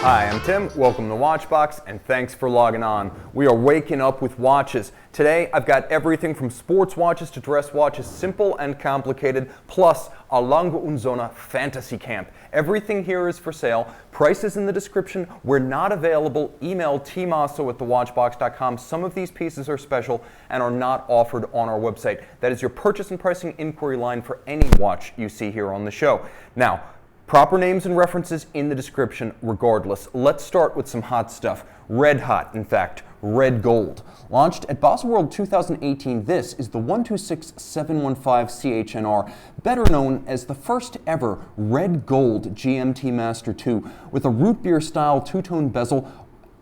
Hi, I'm Tim, welcome to Watchbox, and thanks for logging on. We are waking up with watches. Today, I've got everything from sports watches to dress watches, simple and complicated, plus a Lange und Sohne fantasy camp. Everything here is for sale. Price is in the description. We're not available. Email tmosso@thewatchbox.com. Some of these pieces are special and are not offered on our website. That is your purchase and pricing inquiry line for any watch you see here on the show. Now, proper names and references in the description regardless. Let's start with some hot stuff. Red hot, in fact, red gold. Launched at Baselworld 2018, this is the 126715 CHNR, better known as the first ever red gold GMT Master 2, with a root beer style two-tone bezel,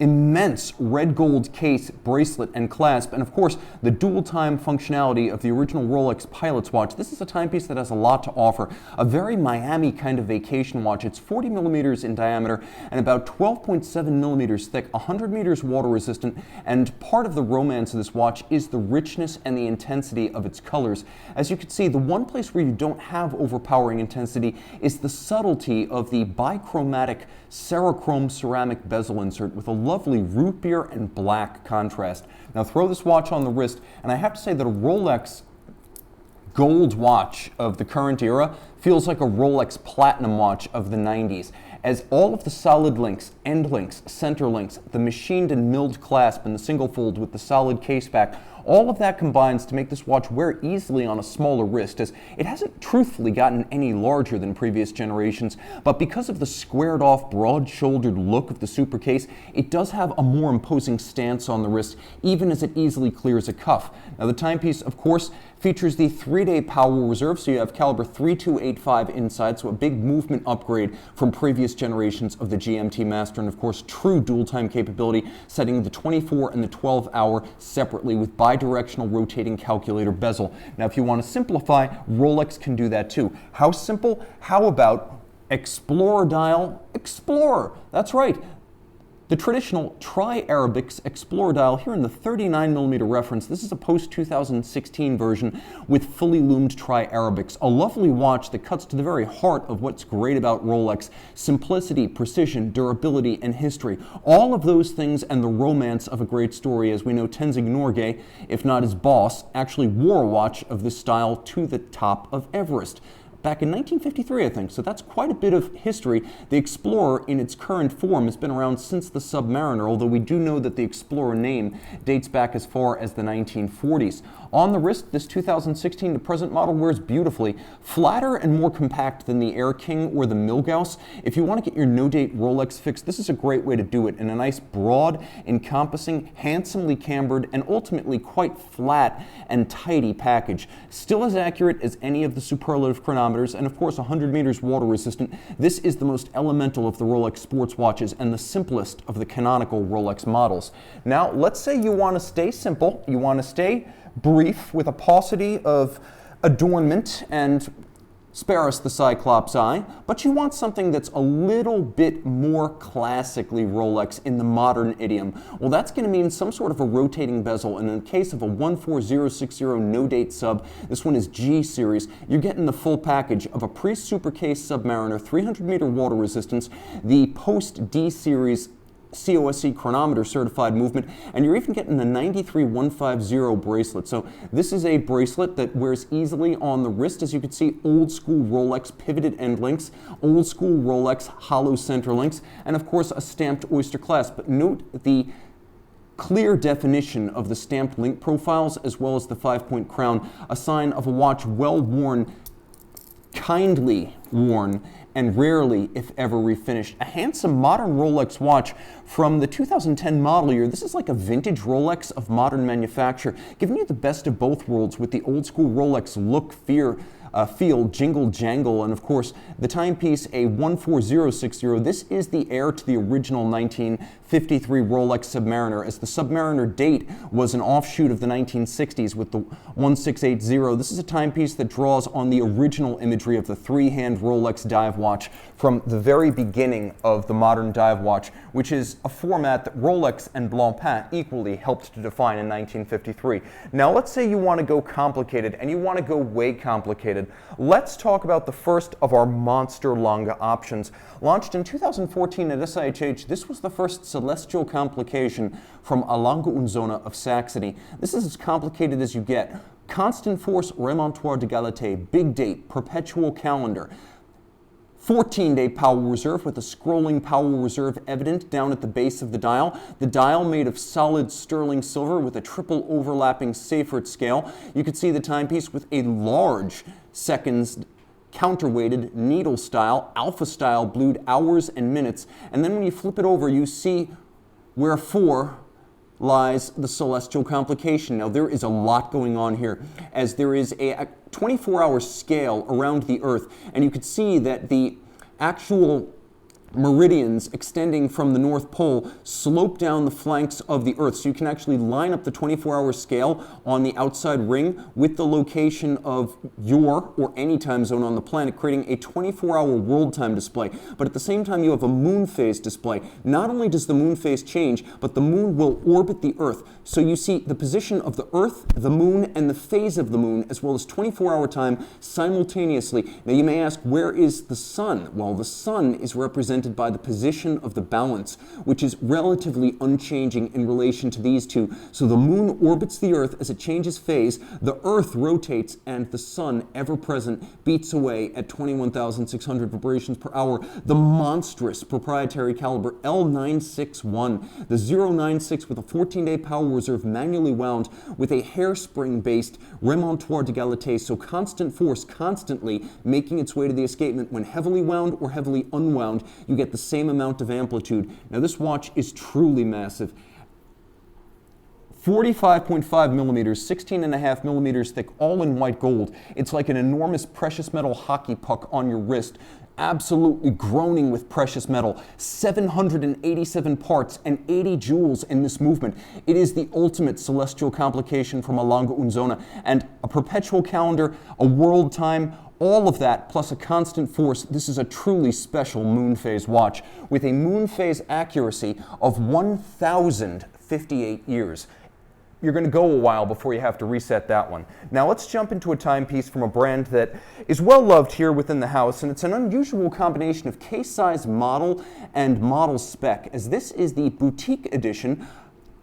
immense red gold case, bracelet, and clasp, and of course the dual time functionality of the original Rolex Pilot's watch. This is a timepiece that has a lot to offer. A very Miami kind of vacation watch. It's 40 millimeters in diameter and about 12.7 millimeters thick, 100 meters water resistant, and part of the romance of this watch is the richness and the intensity of its colors. As you can see, the one place where you don't have overpowering intensity is the subtlety of the bichromatic Cerachrome ceramic bezel insert with a lovely root beer and black contrast. Now throw this watch on the wrist, and I have to say that a Rolex gold watch of the current era feels like a Rolex platinum watch of the 90s, as all of the solid links, end links, center links, the machined and milled clasp and the single fold with the solid case back, all of that combines to make this watch wear easily on a smaller wrist, as it hasn't truthfully gotten any larger than previous generations, but because of the squared off, broad-shouldered look of the super case, it does have a more imposing stance on the wrist, even as it easily clears a cuff. Now the timepiece, of course, features the 3-day power reserve, so you have caliber 3285 inside, so a big movement upgrade from previous generations of the GMT Master, and of course true dual time capability, setting the 24 and the 12 hour separately with bi-directional rotating calculator bezel. Now if you want to simplify, Rolex can do that too. How simple? How about Explorer dial Explorer? That's right. The traditional Tri-Arabics Explorer dial here in the 39mm reference. This is a post-2016 version with fully loomed Tri-Arabics. A lovely watch that cuts to the very heart of what's great about Rolex. Simplicity, precision, durability, and history. All of those things and the romance of a great story, as we know Tenzing Norgay, if not his boss, actually wore a watch of this style to the top of Everest back in 1953, I think, so that's quite a bit of history. The Explorer in its current form has been around since the Submariner, although we do know that the Explorer name dates back as far as the 1940s. On the wrist, this 2016 to present model wears beautifully, flatter and more compact than the Air King or the Milgauss. If you want to get your no-date Rolex fix, this is a great way to do it in a nice, broad, encompassing, handsomely cambered, and ultimately quite flat and tidy package. Still as accurate as any of the superlative chronometers, and of course 100 meters water resistant. This is the most elemental of the Rolex sports watches and the simplest of the canonical Rolex models. Now, let's say you want to stay simple, you want to stay brief with a paucity of adornment and spare us the Cyclops eye, but you want something that's a little bit more classically Rolex in the modern idiom. Well, that's going to mean some sort of a rotating bezel, and in the case of a 14060 no-date sub, this one is G series, you're getting the full package of a Prix Super Case Submariner, 300-meter water resistance, the post-D series COSC chronometer certified movement, and you're even getting the 93150 bracelet. So this is a bracelet that wears easily on the wrist. As you can see, old school Rolex pivoted end links, old school Rolex hollow center links, and of course a stamped oyster clasp. But note the clear definition of the stamped link profiles as well as the 5-point crown, a sign of a watch well worn, kindly worn, and rarely, if ever, refinished. A handsome modern Rolex watch from the 2010 model year. This is like a vintage Rolex of modern manufacture, giving you the best of both worlds with the old school Rolex look, feel, jingle, jangle, and of course the timepiece, a 14060. This is the heir to the original 1953 Rolex Submariner, as the Submariner date was an offshoot of the 1960s with the 1680. This is a timepiece that draws on the original imagery of the three-hand Rolex dive watch from the very beginning of the modern dive watch, which is a format that Rolex and Blancpain equally helped to define in 1953. Now let's say you want to go complicated, and you want to go way complicated. let's talk about the first of our monster Lange options. Launched in 2014 at SIHH, this was the first celestial complication from a Lange und Sohne of Saxony. This is as complicated as you get. Constant force remontoir d'égalité, big date, perpetual calendar. 14-day power reserve with a scrolling power reserve evident down at the base of the dial. The dial made of solid sterling silver with a triple overlapping Seifert scale. You could see the timepiece with a large seconds counterweighted needle style, alpha style blued hours and minutes. And then when you flip it over, you see wherefore lies the celestial complication. Now there is a lot going on here, as there is a 24-hour scale around the Earth, and you could see that the actual meridians extending from the North Pole slope down the flanks of the Earth. So you can actually line up the 24-hour scale on the outside ring with the location of your or any time zone on the planet, creating a 24-hour world time display. But at the same time, you have a moon phase display. Not only does the moon phase change, but the moon will orbit the Earth. So you see the position of the Earth, the moon, and the phase of the moon, as well as 24-hour time simultaneously. Now you may ask, where is the sun? Well, the sun is represented by the position of the balance, which is relatively unchanging in relation to these two. So the moon orbits the Earth as it changes phase, the Earth rotates, and the sun, ever present, beats away at 21,600 vibrations per hour. The monstrous proprietary caliber L961, the 096 with a 14-day power reserve manually wound with a hairspring-based remontoir d'égalité, so constant force constantly making its way to the escapement. When heavily wound or heavily unwound, you get the same amount of amplitude. Now this watch is truly massive. 45.5 millimeters, 16.5 millimeters thick, all in white gold. It's like an enormous precious metal hockey puck on your wrist, absolutely groaning with precious metal. 787 parts and 80 joules in this movement. It is the ultimate celestial complication from a Lange und Sohne, and a perpetual calendar, a world time, all of that plus a constant force. This is a truly special moon phase watch with a moon phase accuracy of 1,058 years. You're going to go a while before you have to reset that one. Now let's jump into a timepiece from a brand that is well loved here within the house, and it's an unusual combination of case size model and model spec, as this is the boutique edition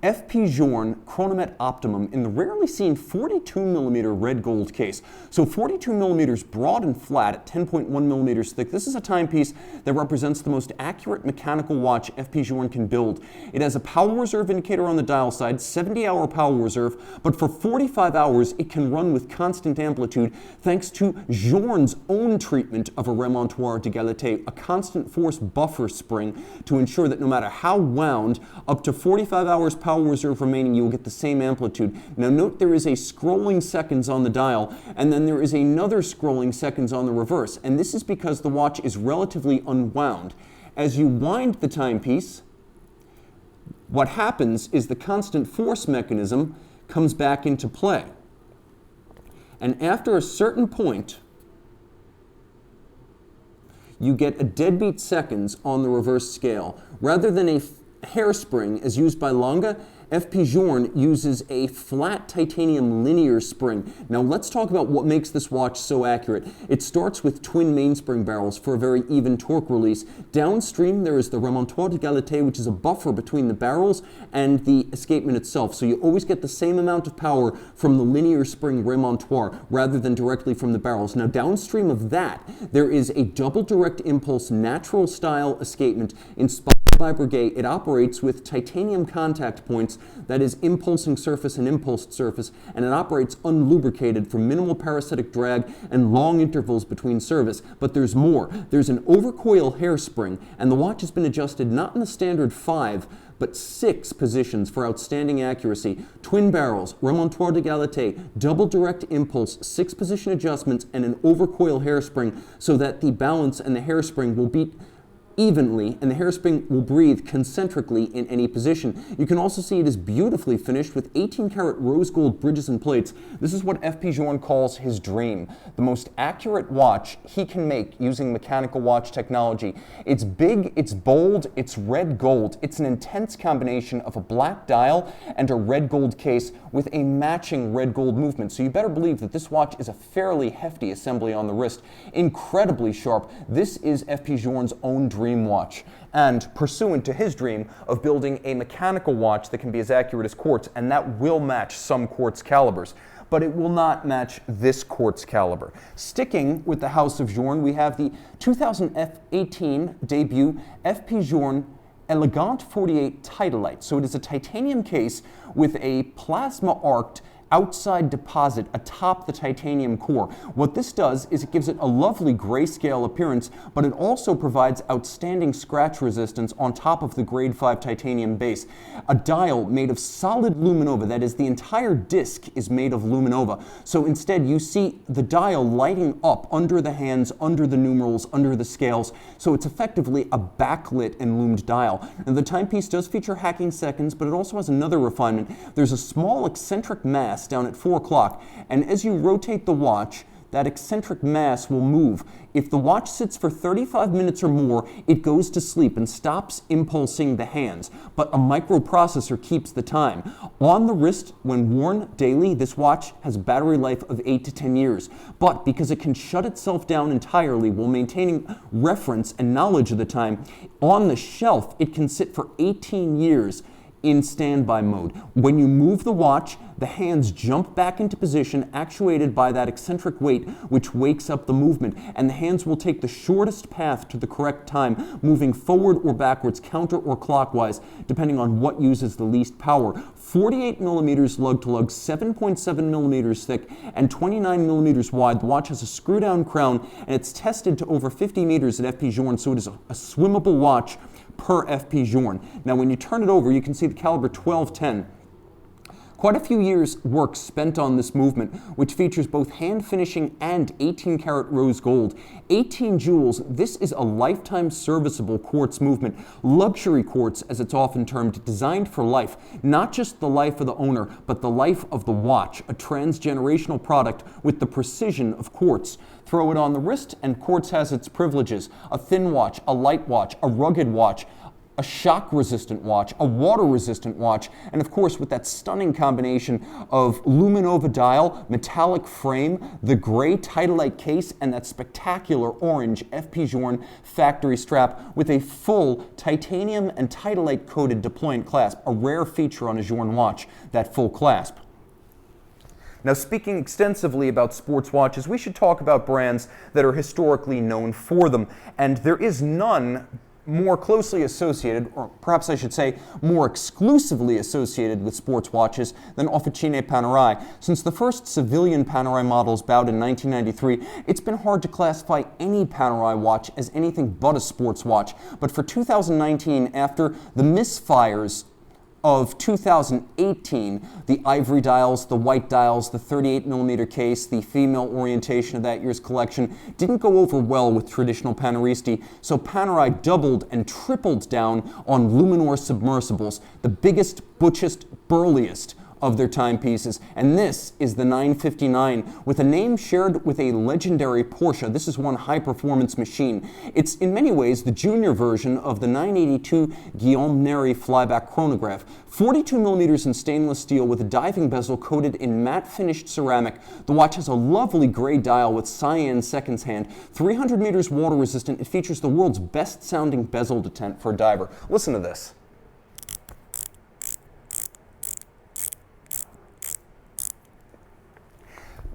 FP Journe Chronomet Optimum in the rarely seen 42mm red gold case. So 42mm broad and flat at 10.1mm thick. This is a timepiece that represents the most accurate mechanical watch FP Journe can build. It has a power reserve indicator on the dial side, 70-hour power reserve, but for 45 hours it can run with constant amplitude thanks to Journe's own treatment of a remontoir d'égalité, a constant force buffer spring to ensure that no matter how wound, up to 45 hours power reserve remaining, you will get the same amplitude. Now note there is a scrolling seconds on the dial, and then there is another scrolling seconds on the reverse, and this is because the watch is relatively unwound. As you wind the timepiece, what happens is the constant force mechanism comes back into play. And after a certain point, you get a deadbeat seconds on the reverse scale. Rather than a hairspring as used by Lange, FP Journe uses a flat titanium linear spring. Now let's talk about what makes this watch so accurate. It starts with twin mainspring barrels for a very even torque release. Downstream there is the remontoir d'égalité, which is a buffer between the barrels and the escapement itself. So you always get the same amount of power from the linear spring remontoir rather than directly from the barrels. Now downstream of that, there is a double direct impulse natural style escapement inspired by Piguet. It operates with titanium contact points, that is impulsing surface and impulsed surface, and it operates unlubricated for minimal parasitic drag and long intervals between service. But there's more. There's an overcoil hairspring, and the watch has been adjusted not in the standard 5, but 6 positions for outstanding accuracy. Twin barrels, remontoir d'égalité, double direct impulse, 6 position adjustments, and an overcoil hairspring so that the balance and the hairspring will beat evenly, and the hairspring will breathe concentrically in any position. You can also see it is beautifully finished with 18-karat rose gold bridges and plates. This is what F.P. Journe calls his dream, the most accurate watch he can make using mechanical watch technology. It's big, it's bold, it's red gold. It's an intense combination of a black dial and a red gold case with a matching red gold movement. So you better believe that this watch is a fairly hefty assembly on the wrist. Incredibly sharp. This is F.P. Journe's own dream watch, and pursuant to his dream of building a mechanical watch that can be as accurate as quartz, and that will match some quartz calibers, but it will not match this quartz caliber. Sticking with the House of Journe, we have the 2018 debut F.P. Journe Elegant 48 Titanite. So it is a titanium case with a plasma arced outside deposit atop the titanium core. What this does is it gives it a lovely grayscale appearance, but it also provides outstanding scratch resistance on top of the grade 5 titanium base. A dial made of solid luminova, that is, the entire disc is made of luminova. So instead you see the dial lighting up under the hands, under the numerals, under the scales. So it's effectively a backlit and loomed dial. And the timepiece does feature hacking seconds, but it also has another refinement. There's a small eccentric mass down at 4 o'clock, and as you rotate the watch, that eccentric mass will move. If the watch sits for 35 minutes or more, it goes to sleep and stops impulsing the hands, but a microprocessor keeps the time. On the wrist, when worn daily, this watch has a battery life of 8 to 10 years, but because it can shut itself down entirely while maintaining reference and knowledge of the time, on the shelf, it can sit for 18 years in standby mode. When you move the watch, the hands jump back into position, actuated by that eccentric weight, which wakes up the movement, and the hands will take the shortest path to the correct time, moving forward or backwards, counter or clockwise, depending on what uses the least power. 48 millimeters lug to lug, 7.7 millimeters thick, and 29 millimeters wide. The watch has a screw-down crown, and it's tested to over 50 meters at F.P. Journe, so it is a swimmable watch per F.P. Journe. Now when you turn it over, you can see the caliber 1210. Quite a few years' work spent on this movement, which features both hand finishing and 18-karat rose gold. 18 jewels, this is a lifetime serviceable quartz movement. Luxury quartz, as it's often termed, designed for life. Not just the life of the owner, but the life of the watch, a transgenerational product with the precision of quartz. Throw it on the wrist, and quartz has its privileges. A thin watch, a light watch, a rugged watch, a shock-resistant watch, a water-resistant watch, and of course with that stunning combination of luminova dial, metallic frame, the gray Titanite case, and that spectacular orange F.P. Journe factory strap with a full titanium and Titanite-coated deployant clasp, a rare feature on a Journe watch, that full clasp. Now, speaking extensively about sports watches, we should talk about brands that are historically known for them, and there is none more closely associated, or perhaps I should say more exclusively associated with sports watches than Officine Panerai. Since the first civilian Panerai models bowed in 1993, it's been hard to classify any Panerai watch as anything but a sports watch. But for 2019, after the misfires of 2018, the ivory dials, the white dials, the 38mm case, the female orientation of that year's collection didn't go over well with traditional Paneristi, so Panerai doubled and tripled down on Luminor submersibles, the biggest, butchest, burliest of their timepieces, and this is the 959 with a name shared with a legendary Porsche. This is one high-performance machine. It's in many ways the junior version of the 982 Guillaume Neri flyback chronograph. 42 millimeters in stainless steel with a diving bezel coated in matte finished ceramic. The watch has a lovely gray dial with cyan seconds hand. 300 meters water resistant. It features the world's best sounding bezel detent for a diver. Listen to this.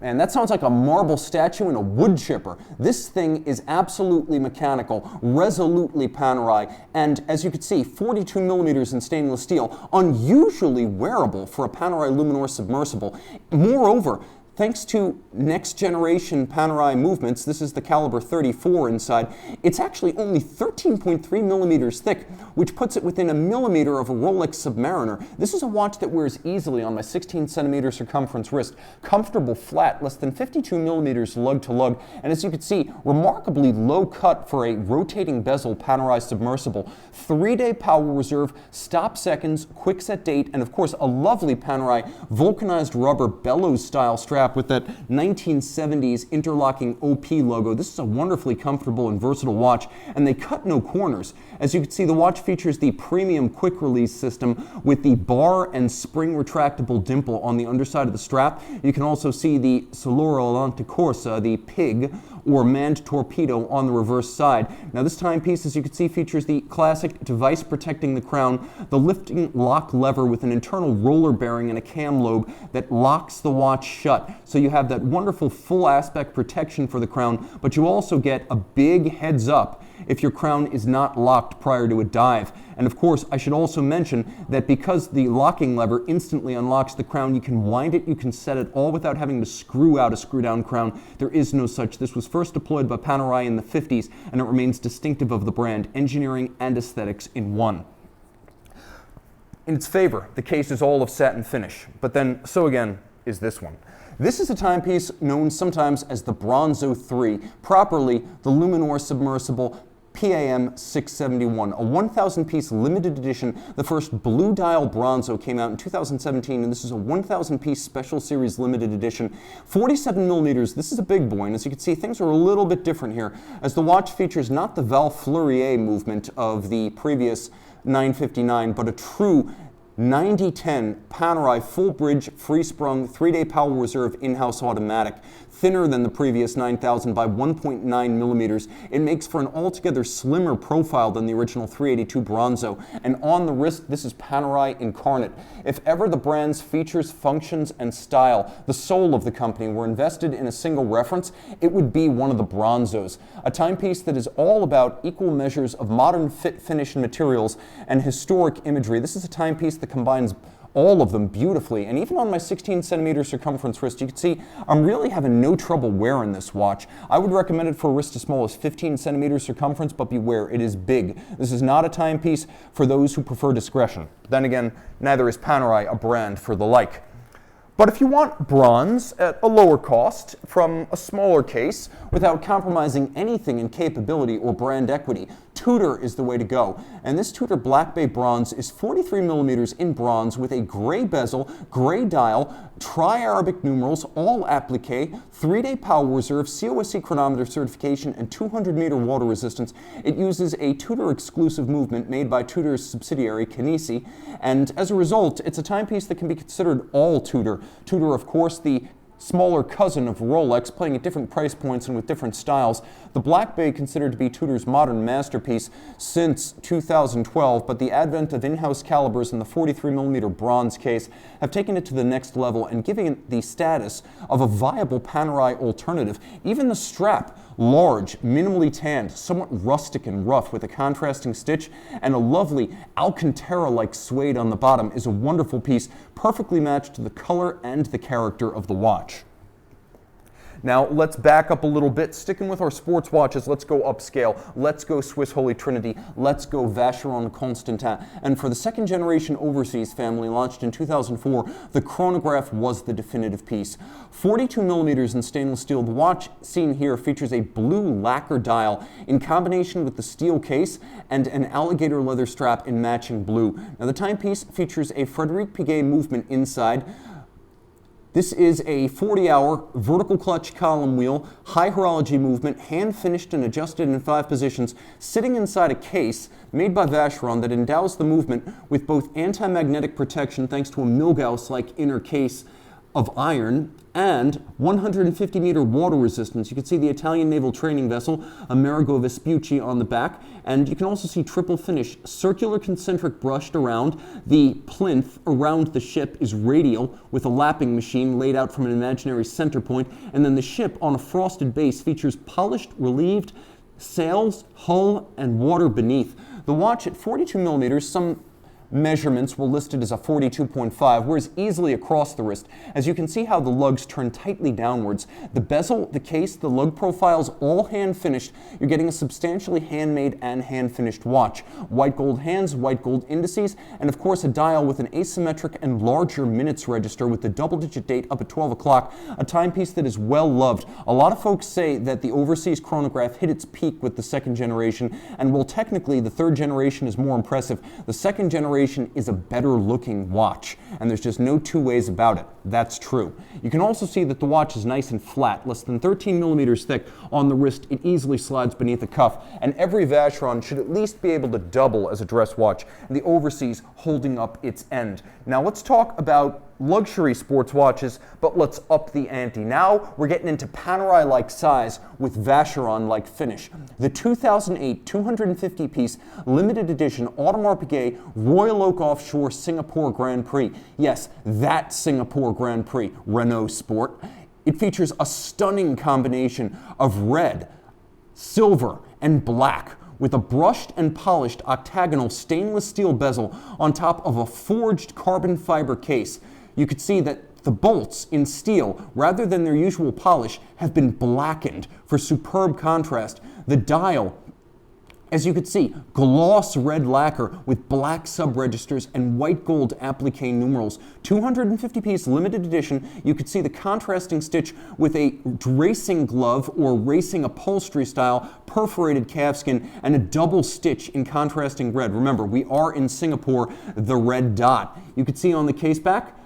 Man, that sounds like a marble statue in a wood chipper. This thing is absolutely mechanical, resolutely Panerai, and as you can see, 42 millimeters in stainless steel, unusually wearable for a Panerai Luminor submersible. Moreover, thanks to next generation Panerai movements, this is the caliber 34 inside, it's actually only 13.3 millimeters thick, which puts it within a millimeter of a Rolex Submariner. This is a watch that wears easily on my 16 centimeter circumference wrist, comfortable flat, less than 52 millimeters lug to lug, and as you can see, remarkably low cut for a rotating bezel Panerai Submersible. 3-day power reserve, stop seconds, quick set date, and of course a lovely Panerai vulcanized rubber bellows style strap with that 1970s interlocking OP logo. This is a wonderfully comfortable and versatile watch, and they cut no corners. As you can see, the watch features the premium quick release system with the bar and spring retractable dimple on the underside of the strap. You can also see the Soloro Lanticorsa, the pig or manned torpedo on the reverse side. Now this timepiece, as you can see, features the classic device protecting the crown, the lifting lock lever with an internal roller bearing and a cam lobe that locks the watch shut. So you have that wonderful full aspect protection for the crown, but you also get a big heads up if your crown is not locked prior to a dive. And of course, I should also mention that because the locking lever instantly unlocks the crown, you can wind it, you can set it all without having to screw out a screw-down crown. There is no such. This was first deployed by Panerai in the 50s, and it remains distinctive of the brand, engineering and aesthetics in one. In its favor, the case is all of satin finish, but then so again is this one. This is a timepiece known sometimes as the Bronzo 3, properly the Luminor Submersible PAM 671, a 1,000 piece limited edition. The first blue dial Bronzo came out in 2017, and this is a 1,000 piece special series limited edition. 47 millimeters, this is a big boy, and as you can see, things are a little bit different here, as the watch features not the Val Fleurier movement of the previous 959, but a true 9010 Panerai full bridge, free sprung, 3-day power reserve in-house automatic. Thinner than the previous 9000 by 1.9 millimeters. It makes for an altogether slimmer profile than the original 382 Bronzo. And on the wrist, this is Panerai incarnate. If ever the brand's features, functions, and style, the soul of the company, were invested in a single reference, it would be one of the Bronzos. A timepiece that is all about equal measures of modern fit, finish, and materials and historic imagery. This is a timepiece that combines all of them beautifully, and even on my 16 centimeter circumference wrist, you can see I'm really having no trouble wearing this watch. I would recommend it for a wrist as small as 15 centimeters circumference, but beware, it is big. This is not a timepiece for those who prefer discretion. Then again, neither is Panerai a brand for the like. But if you want bronze at a lower cost from a smaller case without compromising anything in capability or brand equity, Tudor is the way to go. And this Tudor Black Bay bronze is 43 millimeters in bronze with a gray bezel, gray dial, tri-Arabic numerals, all applique, 3-day power reserve, COSC chronometer certification, and 200-meter water resistance. It uses a Tudor exclusive movement made by Tudor's subsidiary Canisi, and as a result, it's a timepiece that can be considered all Tudor. Tudor, of course, the smaller cousin of Rolex, playing at different price points and with different styles. The Black Bay considered to be Tudor's modern masterpiece since 2012, but the advent of in-house calibers in the 43mm bronze case have taken it to the next level and giving it the status of a viable Panerai alternative. Even the strap, large, minimally tanned, somewhat rustic and rough with a contrasting stitch and a lovely Alcantara-like suede on the bottom, is a wonderful piece, perfectly matched to the color and the character of the watch. Now let's back up a little bit. Sticking with our sports watches, let's go upscale. Let's go Swiss Holy Trinity. Let's go Vacheron Constantin. And for the second generation overseas family launched in 2004, the Chronograph was the definitive piece. 42 millimeters in stainless steel. The watch seen here features a blue lacquer dial in combination with the steel case and an alligator leather strap in matching blue. Now the timepiece features a Frédéric Piguet movement inside. This is a 40-hour vertical clutch column wheel, high horology movement, hand-finished and adjusted in 5 positions, sitting inside a case made by Vacheron that endows the movement with both anti-magnetic protection thanks to a Milgauss-like inner case of iron and 150-meter water resistance. You can see the Italian naval training vessel, Amerigo Vespucci, on the back, and you can also see triple finish, circular concentric brushed around. The plinth around the ship is radial with a lapping machine laid out from an imaginary center point, and then the ship on a frosted base features polished, relieved sails, hull, and water beneath. The watch at 42 millimeters, some measurements were listed as a 42.5, whereas easily across the wrist. As you can see how the lugs turn tightly downwards. The bezel, the case, the lug profiles, all hand finished. You're getting a substantially handmade and hand finished watch. White gold hands, white gold indices, and of course a dial with an asymmetric and larger minutes register with the double-digit date up at 12 o'clock, a timepiece that is well loved. A lot of folks say that the overseas chronograph hit its peak with the second generation, and while technically the third generation is more impressive, the second generation is a better looking watch, and there's just no two ways about it. That's true. You can also see that the watch is nice and flat, less than 13 millimeters thick on the wrist. It easily slides beneath the cuff, and every Vacheron should at least be able to double as a dress watch, and the overseas holding up its end. Now let's talk about luxury sports watches, but let's up the ante. Now we're getting into Panerai-like size with Vacheron-like finish. The 2008 250-piece limited edition Audemars Piguet Royal Oak Offshore Singapore Grand Prix. Yes, that Singapore Grand Prix, Renault Sport. It features a stunning combination of red, silver, and black, with a brushed and polished octagonal stainless steel bezel on top of a forged carbon fiber case. You could see that the bolts in steel, rather than their usual polish, have been blackened for superb contrast. The dial, as you could see, gloss red lacquer with black sub-registers and white gold applique numerals. 250-piece limited edition. You could see the contrasting stitch with a racing glove or racing upholstery style perforated calfskin and a double stitch in contrasting red. Remember, we are in Singapore, the red dot. You could see on the case back,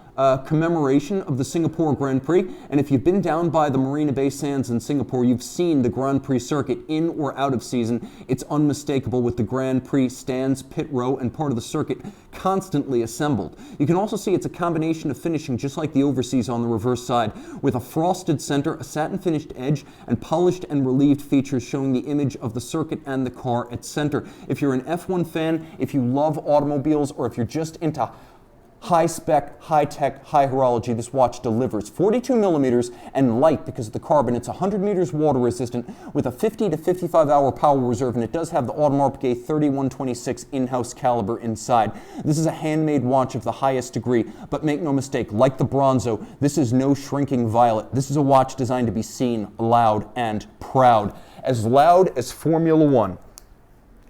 commemoration of the Singapore Grand Prix, and if you've been down by the Marina Bay Sands in Singapore, you've seen the Grand Prix circuit in or out of season. It's unmistakable with the Grand Prix stands, pit row, and part of the circuit constantly assembled. You can also see it's a combination of finishing just like the overseas on the reverse side, with a frosted center, a satin finished edge, and polished and relieved features showing the image of the circuit and the car at center. If you're an F1 fan, if you love automobiles, or if you're just into high-spec, high-tech, high horology, this watch delivers. 42 millimeters and light because of the carbon. It's 100 meters water-resistant with a 50 to 55-hour power reserve, and it does have the Audemars Piguet 3126 in-house caliber inside. This is a handmade watch of the highest degree, but make no mistake, like the Bronzo, this is no shrinking violet. This is a watch designed to be seen loud and proud. As loud as Formula One.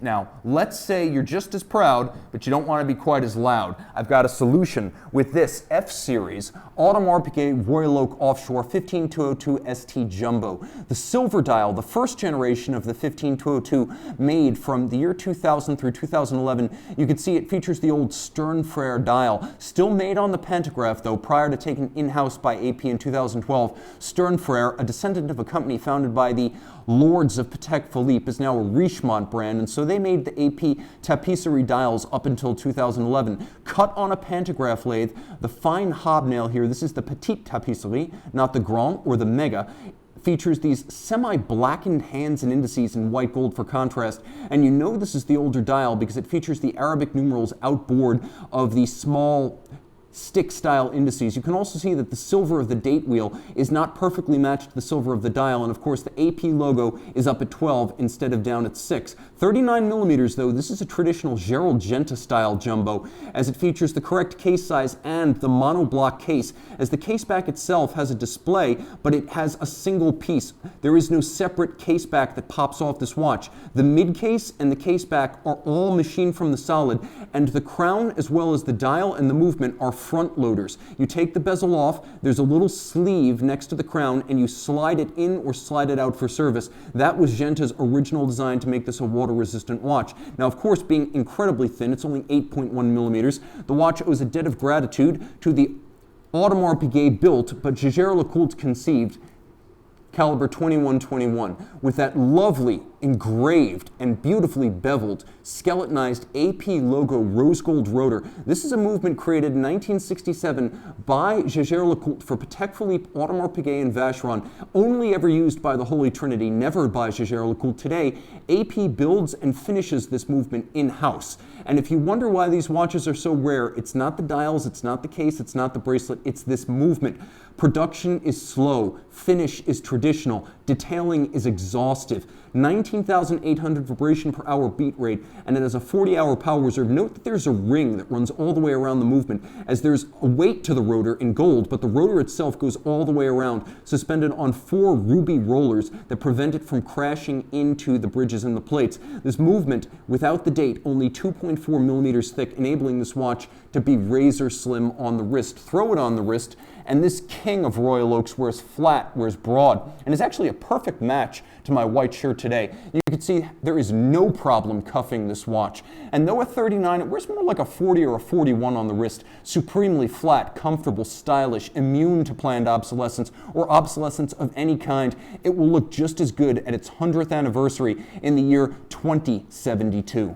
Now, let's say you're just as proud, but you don't want to be quite as loud. I've got a solution with this F-Series Audemars Piguet Royal Oak Offshore 15202 ST Jumbo. The silver dial, the first generation of the 15202, made from the year 2000 through 2011. You can see it features the old Stern Frere dial, still made on the pantograph though, prior to taken in-house by AP in 2012. Stern Frere, a descendant of a company founded by the Lords of Patek Philippe, is now a Richemont brand, and so they made the AP tapisserie dials up until 2011. Cut on a pantograph lathe, the fine hobnail here, this is the Petite Tapisserie, not the Grand or the Mega, features these semi-blackened hands and indices in white gold for contrast, and you know this is the older dial because it features the Arabic numerals outboard of the small stick-style indices. You can also see that the silver of the date wheel is not perfectly matched to the silver of the dial, and of course the AP logo is up at 12 instead of down at 6. 39 millimeters though, this is a traditional Gerald Genta style jumbo, as it features the correct case size and the monoblock case, as the case back itself has a display, but it has a single piece. There is no separate case back that pops off this watch. The mid case and the case back are all machined from the solid, and the crown as well as the dial and the movement are front loaders. You take the bezel off, there's a little sleeve next to the crown, and you slide it in or slide it out for service. That was Genta's original design to make this a water-resistant watch. Now, of course, being incredibly thin, it's only 8.1 millimeters, the watch owes a debt of gratitude to the Audemars Piguet built, but Jaeger LeCoultre conceived, caliber 2121, with that lovely engraved and beautifully beveled skeletonized AP logo rose gold rotor. This is a movement created in 1967 by Jaeger LeCoultre for Patek Philippe, Audemars Piguet, and Vacheron, only ever used by the Holy Trinity, never by Jaeger LeCoultre. Today, AP builds and finishes this movement in-house. And if you wonder why these watches are so rare, it's not the dials, it's not the case, it's not the bracelet, it's this movement. Production is slow, finish is traditional, detailing is exhaustive. 19 17,800 vibration per hour beat rate, and it has a 40-hour power reserve. Note that there's a ring that runs all the way around the movement, as there's a weight to the rotor in gold, but the rotor itself goes all the way around, suspended on 4 ruby rollers that prevent it from crashing into the bridges and the plates. This movement, without the date, only 2.4 millimeters thick, enabling this watch to be razor slim on the wrist. Throw it on the wrist, and this king of Royal Oaks wears flat, wears broad, and is actually a perfect match to my white shirt today. You can see there is no problem cuffing this watch. And though a 39, it wears more like a 40 or a 41 on the wrist. Supremely flat, comfortable, stylish, immune to planned obsolescence or obsolescence of any kind. It will look just as good at its 100th anniversary in the year 2072.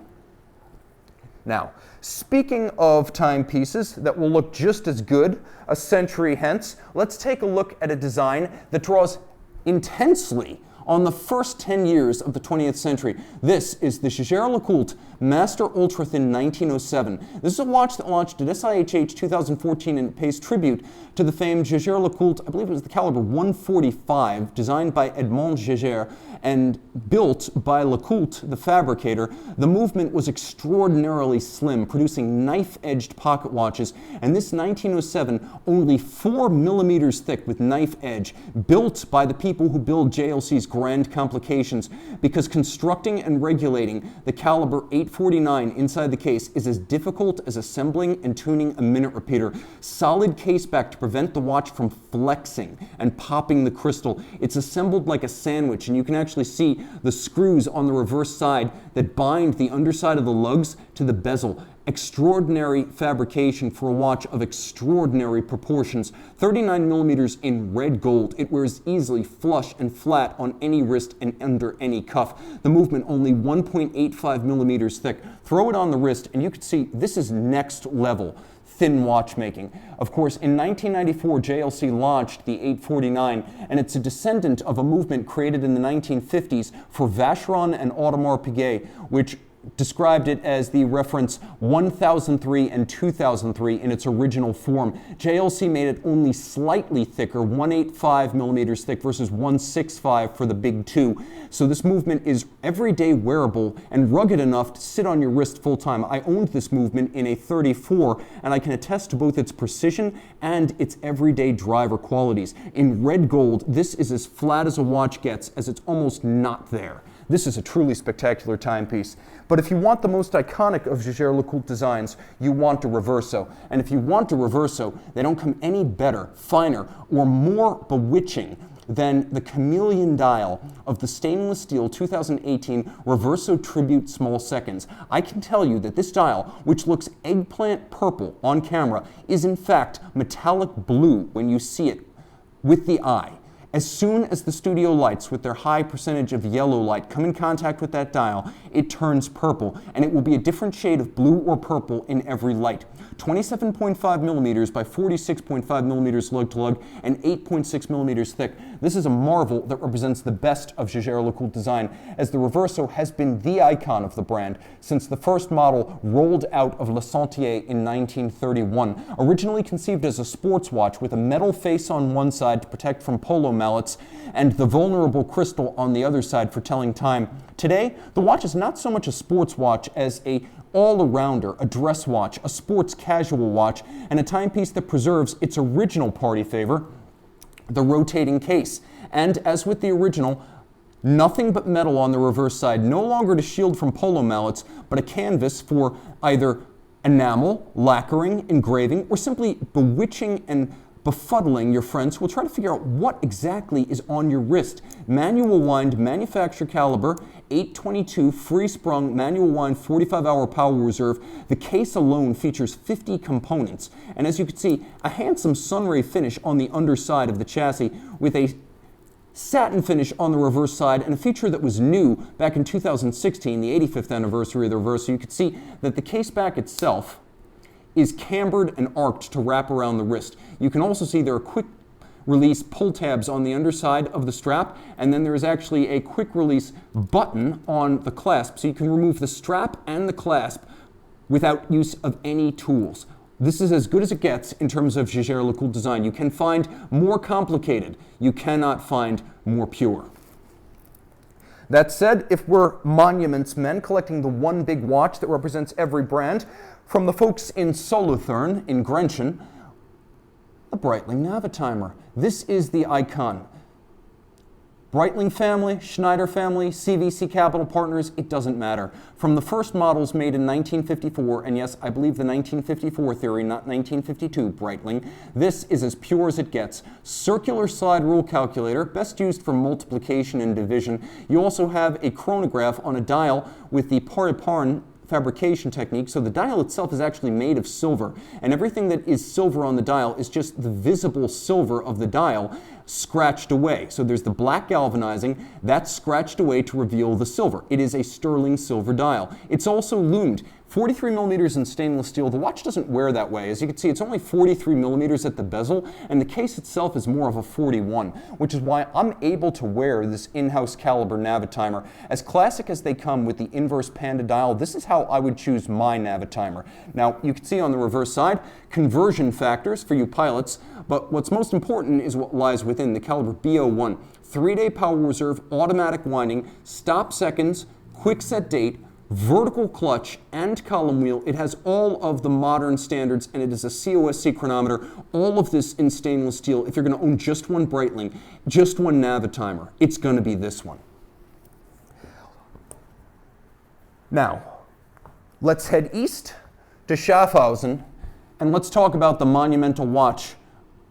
Now, speaking of timepieces that will look just as good a century hence, let's take a look at a design that draws intensely on the first 10 years of the 20th century. This is the Jaeger LeCoultre Master Ultra Thin 1907. This is a watch that launched at SIHH 2014 and it pays tribute to the famed Jaeger LeCoultre, I believe it was the caliber 145, designed by Edmond Jaeger and built by LeCoultre, the fabricator. The movement was extraordinarily slim, producing knife-edged pocket watches, and this 1907, only 4 millimeters thick with knife edge, built by the people who build JLC's Grand Complications, because constructing and regulating the caliber 849 inside the case is as difficult as assembling and tuning a minute repeater. Solid case back to prevent the watch from flexing and popping the crystal. It's assembled like a sandwich, and you can actually see the screws on the reverse side that bind the underside of the lugs to the bezel. Extraordinary fabrication for a watch of extraordinary proportions. 39 millimeters in red gold. It wears easily flush and flat on any wrist and under any cuff. The movement only 1.85 millimeters thick. Throw it on the wrist and you can see this is next level thin watchmaking. Of course, in 1994, JLC launched the 849, and it's a descendant of a movement created in the 1950s for Vacheron and Audemars Piguet, which described it as the reference 1003 and 2003 in its original form. JLC made it only slightly thicker, 185 millimeters thick versus 165 for the big 2. So this movement is everyday wearable and rugged enough to sit on your wrist full time. I owned this movement in a 34 and I can attest to both its precision and its everyday driver qualities. In red gold, this is as flat as a watch gets, as it's almost not there. This is a truly spectacular timepiece. But if you want the most iconic of Jaeger LeCoultre designs, you want a Reverso. And if you want a Reverso, they don't come any better, finer, or more bewitching than the chameleon dial of the stainless steel 2018 Reverso Tribute Small Seconds. I can tell you that this dial, which looks eggplant purple on camera, is in fact metallic blue when you see it with the eye. As soon as the studio lights with their high percentage of yellow light come in contact with that dial, it turns purple, and it will be a different shade of blue or purple in every light. 27.5 millimeters by 46.5 millimeters lug to lug and 8.6 millimeters thick. This is a marvel that represents the best of Jaeger LeCoultre design, as the Reverso has been the icon of the brand since the first model rolled out of Le Sentier in 1931. Originally conceived as a sports watch with a metal face on one side to protect from polo mallets and the vulnerable crystal on the other side for telling time. Today, the watch is not so much a sports watch as a all-arounder, a dress watch, a sports casual watch, and a timepiece that preserves its original party favor, the rotating case. And as with the original, nothing but metal on the reverse side, no longer to shield from polo mallets, but a canvas for either enamel, lacquering, engraving, or simply bewitching and befuddling your friends who will try to figure out what exactly is on your wrist. Manual wind, manufacturer caliber, 822 free sprung, manual wind, 45-hour power reserve. The case alone features 50 components. And as you can see, a handsome sunray finish on the underside of the chassis with a satin finish on the reverse side, and a feature that was new back in 2016, the 85th anniversary of the Reverso. You can see that the case back itself is cambered and arced to wrap around the wrist. You can also see there are quick release pull tabs on the underside of the strap, and then there is actually a quick release button on the clasp, so you can remove the strap and the clasp without use of any tools. This is as good as it gets in terms of Jaeger LeCoultre design. You can find more complicated. You cannot find more pure. That said, if we're monuments men collecting the one big watch that represents every brand, from the folks in Solothurn, in Grenchen, the Breitling Navitimer. This is the icon. Breitling family, Schneider family, CVC Capital Partners, it doesn't matter. From the first models made in 1954, and yes, I believe the 1954 theory, not 1952 Breitling, this is as pure as it gets. Circular slide rule calculator, best used for multiplication and division. You also have a chronograph on a dial with the Panerai fabrication technique, so the dial itself is actually made of silver, and everything that is silver on the dial is just the visible silver of the dial scratched away. So there's the black galvanizing, that's scratched away to reveal the silver. It is a sterling silver dial. It's also loomed. 43 millimeters in stainless steel. The watch doesn't wear that way. As you can see, it's only 43 millimeters at the bezel, and the case itself is more of a 41, which is why I'm able to wear this in-house caliber Navitimer. As classic as they come with the inverse panda dial, this is how I would choose my Navitimer. Now, you can see on the reverse side, conversion factors for you pilots, but what's most important is what lies within the caliber B01. 3-day power reserve, automatic winding, stop seconds, quick set date, vertical clutch, and column wheel. It has all of the modern standards, and it is a COSC chronometer. All of this in stainless steel. If you're going to own just one Breitling, just one Navitimer, it's going to be this one. Now, let's head east to Schaffhausen, and let's talk about the monumental watch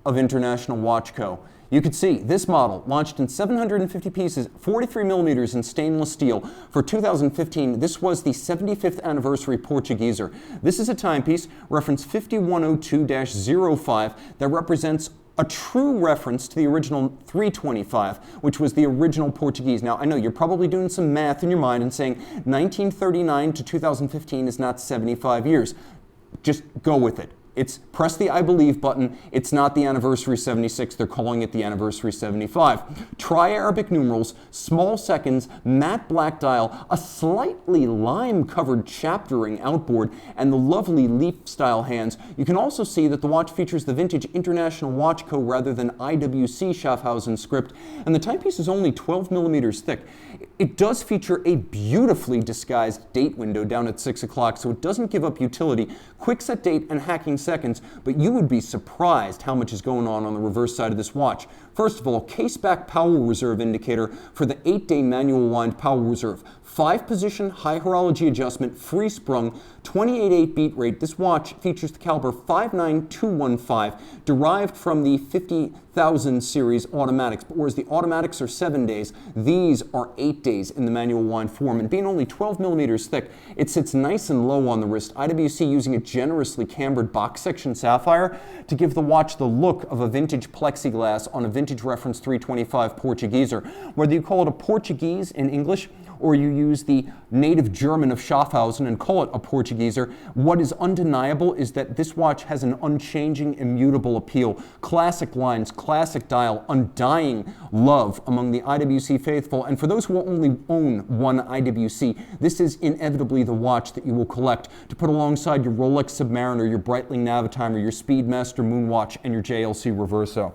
of International Watch Co. You can see this model launched in 750 pieces, 43 millimeters in stainless steel for 2015. This was the 75th Anniversary Portugueser. This is a timepiece, reference 5102-05, that represents a true reference to the original 325, which was the original Portuguese. Now, I know you're probably doing some math in your mind and saying 1939 to 2015 is not 75 years. Just go with it. It's press the I believe button. It's not the Anniversary 76. They're calling it the Anniversary 75. Tri-Arabic numerals, small seconds, matte black dial, a slightly lime-covered chaptering outboard, and the lovely leaf-style hands. You can also see that the watch features the vintage International Watch Co. rather than IWC Schaffhausen script, and the timepiece is only 12 millimeters thick. It does feature a beautifully disguised date window down at 6 o'clock, so it doesn't give up utility, quick set date, and hacking seconds, but you would be surprised how much is going on the reverse side of this watch. First of all, case back power reserve indicator for the 8-day manual wind power reserve. 5-position high horology adjustment, free sprung, 28.8 beat rate. This watch features the caliber 59215, derived from the 50,000 series automatics. But whereas the automatics are 7 days, these are 8 days in the manual wind form. And being only 12 millimeters thick, it sits nice and low on the wrist. IWC using a generously cambered box section sapphire to give the watch the look of a vintage plexiglass on a vintage reference 325 Portugieser. Whether you call it a Portuguese in English, or you use the native German of Schaffhausen and call it a Portugieser, what is undeniable is that this watch has an unchanging, immutable appeal. Classic lines, classic dial, undying love among the IWC faithful. And for those who only own one IWC, this is inevitably the watch that you will collect to put alongside your Rolex Submariner, your Breitling Navitimer, your Speedmaster Moonwatch, and your JLC Reverso.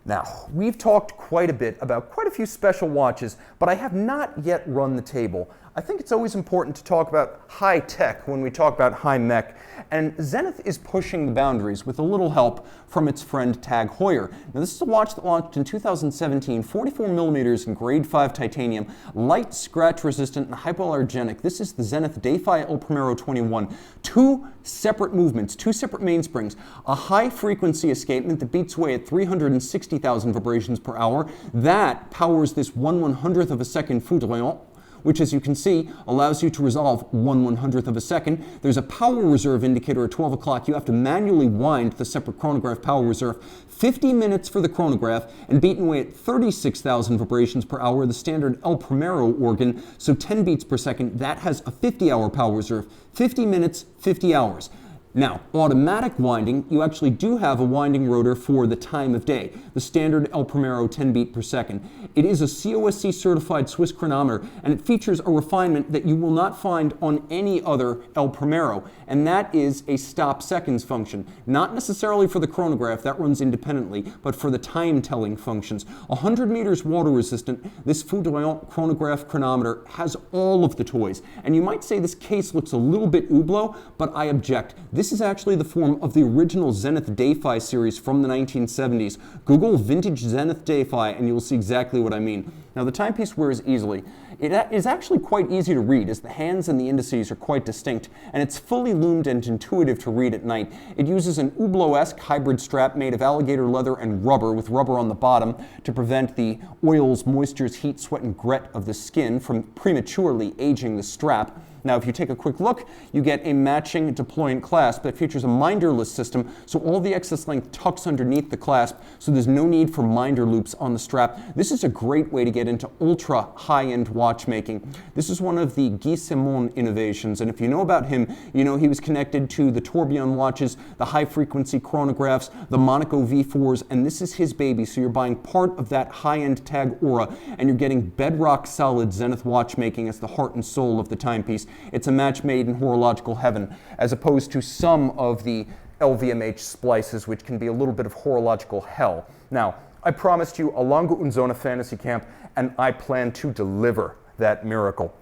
Now, we've talked quite a bit about quite a few special watches, but I have not yet run the table. I think it's always important to talk about high tech when we talk about high mech, and Zenith is pushing the boundaries with a little help from its friend Tag Heuer. Now, this is a watch that launched in 2017, 44 millimeters in grade 5 titanium, light, scratch resistant, and hypoallergenic. This is the Zenith Defy El Primero 21. 2 separate movements, 2 separate mainsprings, a high frequency escapement that beats away at 360,000 vibrations per hour. That powers this 1/100th of a second foudroyant, which, as you can see, allows you to resolve 1/100th of a second. There's a power reserve indicator at 12 o'clock. You have to manually wind the separate chronograph power reserve. 50 minutes for the chronograph, and beaten away at 36,000 vibrations per hour, the standard El Primero organ, so 10 beats per second. That has a 50-hour power reserve. 50 minutes, 50 hours. Now, automatic winding, you actually do have a winding rotor for the time of day, the standard El Primero 10 beat per second. It is a COSC certified Swiss chronometer, and it features a refinement that you will not find on any other El Primero, and that is a stop seconds function. Not necessarily for the chronograph, that runs independently, but for the time telling functions. 100 meters water resistant, this Foudroyant chronograph chronometer has all of the toys, and you might say this case looks a little bit Hublot, but I object. This is actually the form of the original Zenith Dayfi series from the 1970s. Google vintage Zenith Dayfi and you'll see exactly what I mean. Now the timepiece wears easily. It is actually quite easy to read as the hands and the indices are quite distinct, and it's fully loomed and intuitive to read at night. It uses an Hublot-esque hybrid strap made of alligator leather and rubber with rubber on the bottom to prevent the oils, moistures, heat, sweat, and grit of the skin from prematurely aging the strap. Now, if you take a quick look, you get a matching deployant clasp that features a minderless system, so all the excess length tucks underneath the clasp, so there's no need for minder loops on the strap. This is a great way to get into ultra high-end watchmaking. This is one of the Guy Simon innovations, and if you know about him, you know he was connected to the Tourbillon watches, the high-frequency chronographs, the Monaco V4s, and this is his baby, so you're buying part of that high-end tag aura, and you're getting bedrock solid Zenith watchmaking as the heart and soul of the timepiece. It's a match made in horological heaven, as opposed to some of the LVMH splices, which can be a little bit of horological hell. Now, I promised you a Lange und Söhne fantasy camp, and I plan to deliver that miracle.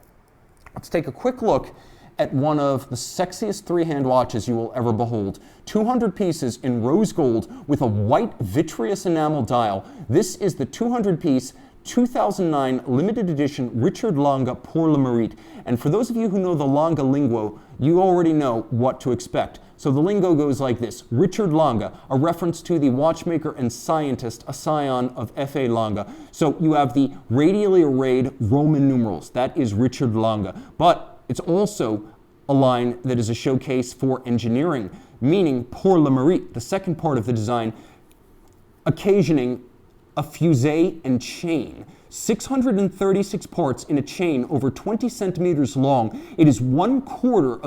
Let's take a quick look at one of the sexiest three-hand watches you will ever behold. 200 pieces in rose gold with a white vitreous enamel dial. This is the 200-piece 2009 limited edition Richard Lange pour le Merite. And for those of you who know the Lange lingo, you already know what to expect. So the lingo goes like this: Richard Lange, a reference to the watchmaker and scientist, a scion of F.A. Lange. So you have the radially arrayed Roman numerals. That is Richard Lange. But it's also a line that is a showcase for engineering, meaning pour le Merite, the second part of the design, occasioning a fusee and chain. 636 parts in a chain over 20 centimeters long. It is 1/4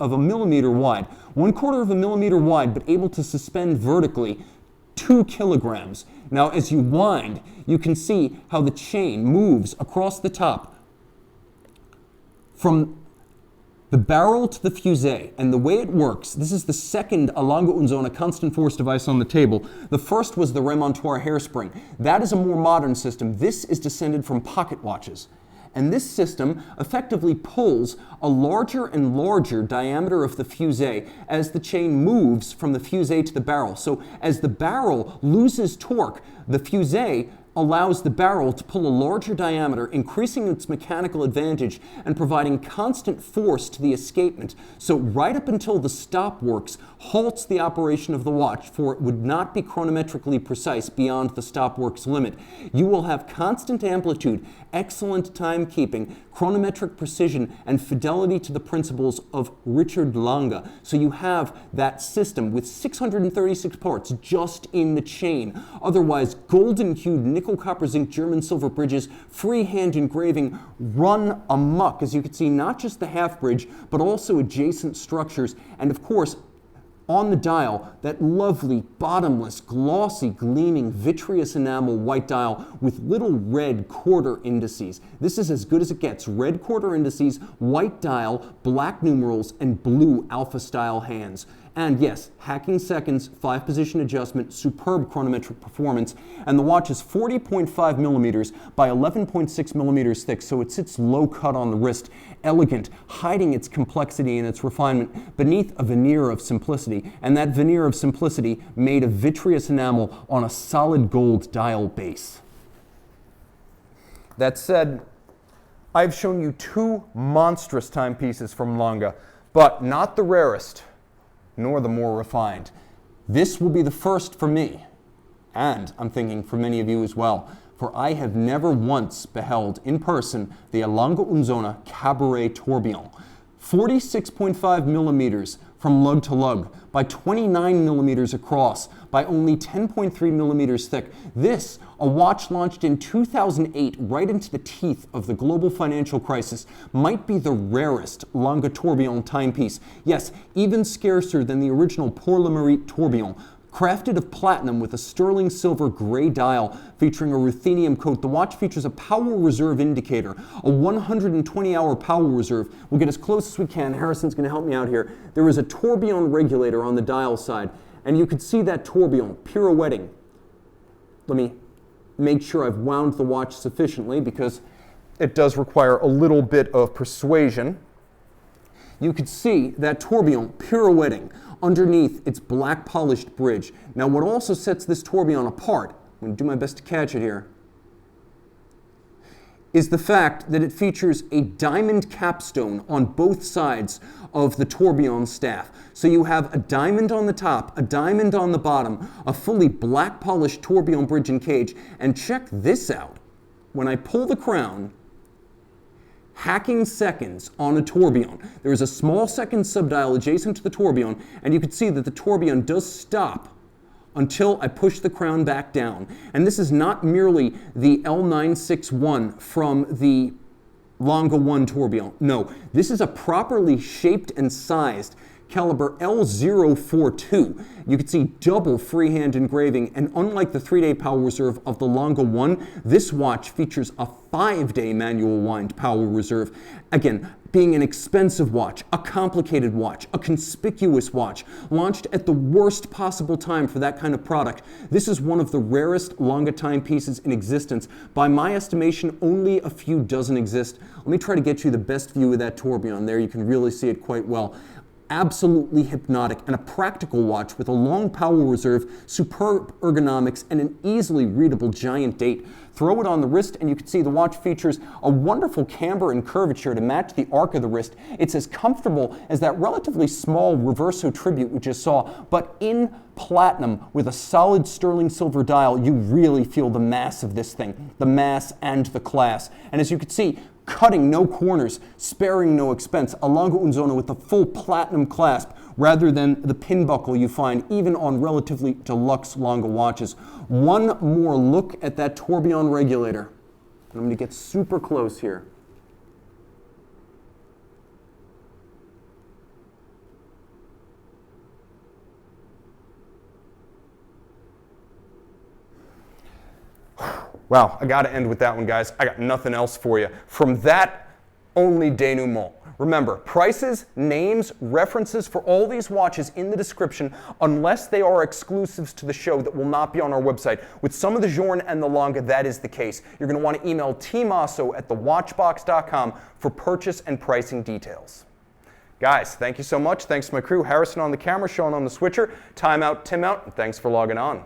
of a millimeter wide. 1/4 of a millimeter wide, but able to suspend vertically 2 kilograms. Now, as you wind, you can see how the chain moves across the top from the barrel to the fusee, and the way it works, this is the second Lange und Söhne constant force device on the table. The first was the remontoir hairspring. That is a more modern system. This is descended from pocket watches. And this system effectively pulls a larger and larger diameter of the fusee as the chain moves from the fusee to the barrel. So as the barrel loses torque, the fusee allows the barrel to pull a larger diameter, increasing its mechanical advantage and providing constant force to the escapement. So right up until the stop works, halts the operation of the watch, for it would not be chronometrically precise beyond the stop works limit. You will have constant amplitude, excellent timekeeping, chronometric precision, and fidelity to the principles of Richard Lange. So you have that system with 636 parts just in the chain. Otherwise, golden-hued nickel, copper, zinc, German silver bridges, freehand engraving run amok, as you can see, not just the half bridge, but also adjacent structures. And of course, on the dial, that lovely, bottomless, glossy, gleaming, vitreous enamel white dial with little red quarter indices. This is as good as it gets. Red quarter indices, white dial, black numerals, and blue alpha-style hands. And yes, hacking seconds, 5-position adjustment, superb chronometric performance, and the watch is 40.5 millimeters by 11.6 millimeters thick, so it sits low cut on the wrist, elegant, hiding its complexity and its refinement beneath a veneer of simplicity, and that veneer of simplicity made of vitreous enamel on a solid gold dial base. That said, I've shown you 2 monstrous timepieces from Lange, but not the rarest, nor the more refined. This will be the first for me, and I'm thinking for many of you as well, for I have never once beheld in person the Lange und Söhne Cabaret Tourbillon. 46.5 millimeters from lug to lug, by 29 millimeters across, by only 10.3 millimeters thick. This, a watch launched in 2008, right into the teeth of the global financial crisis, might be the rarest Lange Tourbillon timepiece. Yes, even scarcer than the original Pour le Merite Tourbillon. Crafted of platinum with a sterling silver gray dial featuring a ruthenium coat, the watch features a power reserve indicator, a 120-hour power reserve. We'll get as close as we can. Harrison's going to help me out here. There is a tourbillon regulator on the dial side, and you can see that tourbillon pirouetting. Let me make sure I've wound the watch sufficiently because It does require a little bit of persuasion. you could see that tourbillon pirouetting underneath its black polished bridge. Now what also sets this tourbillon apart, I'm going to do my best to catch it here, is the fact that it features a diamond capstone on both sides of the tourbillon staff. So you have a diamond on the top, a diamond on the bottom, a fully black polished tourbillon bridge and cage, and check this out. When I pull the crown, hacking seconds on a tourbillon. There is a small second subdial adjacent to the tourbillon, and you can see that the tourbillon does stop until I push the crown back down. And this is not merely the L961 from the Lange 1 tourbillon. No, this is a properly shaped and sized caliber L042. You can see double freehand engraving, and unlike the 3-day power reserve of the Lange 1, this watch features a 5-day manual wind power reserve. Again, being an expensive watch, a complicated watch, a conspicuous watch, launched at the worst possible time for that kind of product, this is one of the rarest Lange timepieces in existence. By my estimation, only a few dozen exist. Let me try to get you the best view of that tourbillon. There you can really see it quite well. Absolutely hypnotic, and a practical watch with a long power reserve, superb ergonomics, and an easily readable giant date. Throw it on the wrist and you can see the watch features a wonderful camber and curvature to match the arc of the wrist. It's as comfortable as that relatively small Reverso tribute we just saw, but in platinum with a solid sterling silver dial. You really feel the mass of this thing, the mass and the class. And as you can see, cutting no corners, sparing no expense, a Lange und Sohne with the full platinum clasp rather than the pin buckle you find even on relatively deluxe Lange watches. One more look at that tourbillon regulator. I'm going to get super close here. Wow, I gotta end with that one, guys. I got nothing else for you. From that, only denouement. Remember, prices, names, references for all these watches in the description, unless they are exclusives to the show that will not be on our website. With some of the Journe and the Lange, that is the case. You're gonna wanna email tmosso@thewatchbox.com for purchase and pricing details. Guys, thank you so much. Thanks to my crew, Harrison on the camera, Sean on the switcher, Time Out, Tim out, and thanks for logging on.